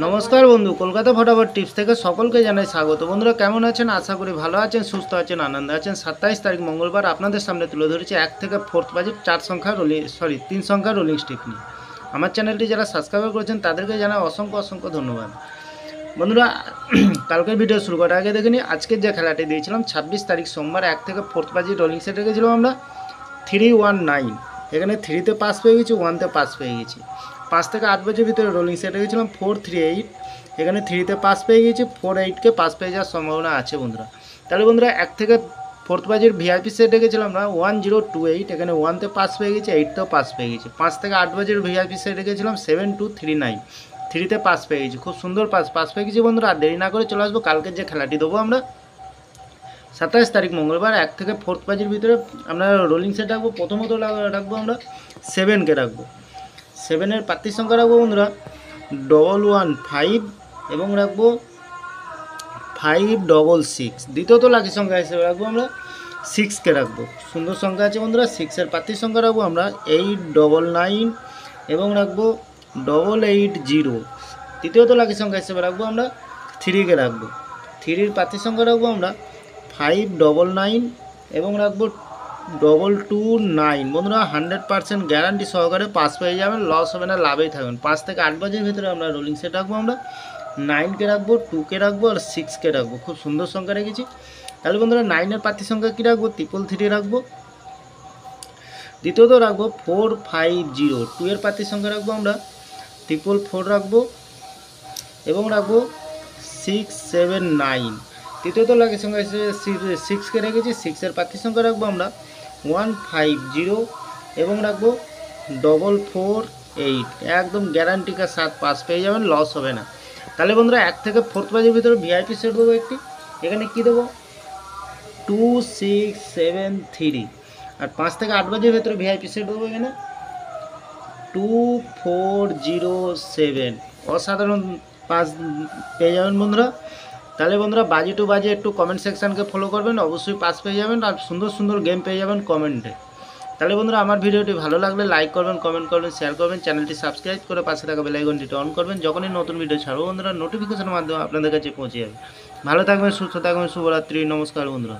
নমস্কার বন্ধু, কলকাতা ফটাফট টিপস থেকে সকলকে জানাই স্বাগত। বন্ধুরা কেমন আছেন? আশা করি ভালো আছেন, সুস্থ আছেন, আনন্দে আছেন। 27 তারিখ মঙ্গলবার আপনাদের সামনে তুলে ধরেছি 1 থেকে 4th বাজির 3 সংখ্যার রোলিং স্টিক নিয়ে। আমার চ্যানেলটি যারা সাবস্ক্রাইব করেছেন তাদেরকে জানাই অসংখ্য ধন্যবাদ। বন্ধুরা কালকের ভিডিও শুরু করার আগে দেখে নিই আজকের যে খেলাটি দিয়েছিলাম 26 তারিখ সোমবার 1 থেকে 4th বাজির রোলিং সেট রেখেছিলাম আমরা 319। এখানে 3তে পাস পেয়ে গেছি, 1তে পাস পেয়ে গেছি। 5 থেকে 8 বছরের ভিতরে রোলিং সেট রেখেছিলাম 438। এখানে 3তে পাস পেয়ে গেছি, 48কে পাস পেয়ে যাওয়ার সম্ভাবনা আছে বন্ধুরা। তাহলে বন্ধুরা 1 থেকে 4th বাজির ভিআইপি সেট রেখেছিলাম আমরা 1028। এখানে 1তে পাস পেয়ে গেছি, 8তেও পাস পেয়ে গেছি। 5 থেকে 8 বাজির ভিআইপি সেট রেখেছিলাম 7239। 3তে পাস পেয়ে গেছি, খুব সুন্দর পাস পেয়ে গেছি বন্ধুরা। আর দেরি না করে চলে আসবো কালকের যে খেলাটি দেবো আমরা 27 তারিখ মঙ্গলবার 1 থেকে 4th বাজির ভিতরে আমরা রোলিং সেট রাখবো। প্রথমত রাখবো আমরা 7কে রাখবো। 7-এর প্রার্থীর সংখ্যা রাখবো বন্ধুরা 115 এবং রাখবো 566। দ্বিতীয়ত লাকি সংখ্যা হিসেবে রাখবো আমরা 6কে রাখবো। সুন্দর সংখ্যা আছে বন্ধুরা। 6-এর প্রার্থীর সংখ্যা রাখবো আমরা 899 এবং রাখবো 880। তৃতীয়ত লাকি সংখ্যা হিসেবে রাখবো আমরা 3কে রাখবো। 3-এর প্রার্থীর সংখ্যা রাখবো আমরা 599 এবং রাখবো 229। বন্ধুরা 100% গ্যারান্টি সহকারে পাস পেয়ে যাবেন, লস হবে না, লাভেই থাকবেন। 5 থেকে 8 বাজের ভিতরে আমরা রোলিং সেট রাখবো আমরা 9কে রাখবো, 2কে রাখবো আর 6কে রাখবো। খুব সুন্দর সংখ্যা রেখেছি। তাহলে বন্ধুরা 9-এর প্রার্থীর সংখ্যা কী রাখবো? 333 রাখবো। দ্বিতীয়ত রাখবো 450। 2-এর প্রার্থীর সংখ্যা রাখবো আমরা 444 রাখবো এবং রাখবো 679। তৃতীয়ত লাকি সংখ্যা হিসেবে 6কে রেখেছি। 6-এর প্রার্থীর সংখ্যা রাখবো আমরা 150 এবং রাখবো 448। একদম গ্যারান্টিকার সাথ পাস পেয়ে যাবেন, লস হবে না। তাহলে বন্ধুরা 1 থেকে 4th বাজির ভিতরে ভিআইপি সেট দেবো একটি। এখানে কি দেবো? 2673। আর 5 থেকে 8 বাজির ভিতরে ভিআইপি সেট দেবো এখানে 2407। অসাধারণ পাস পেয়ে যাবেন বন্ধুরা। তাহলে বন্ধুরা বাজি টু বাজি একটু কমেন্ট সেকশানকে ফলো করবেন, অবশ্যই পাস পেয়ে যাবেন আর সুন্দর গেম পেয়ে যাবেন কমেন্টে। তাহলে বন্ধুরা আমার ভিডিওটি ভালো লাগলে লাইক করবেন, কমেন্ট করবেন, শেয়ার করবেন, চ্যানেলটি সাবস্ক্রাইব করে পাশে থাকা বেল আইকনটি অন করবেন। যখনই নতুন ভিডিও ছাড়বো বন্ধুরা নোটিফিকেশনের মাধ্যমে আপনাদের কাছে পৌঁছে যাবে। ভালো থাকবেন, সুস্থ থাকবেন, শুভরাত্রি, নমস্কার বন্ধুরা।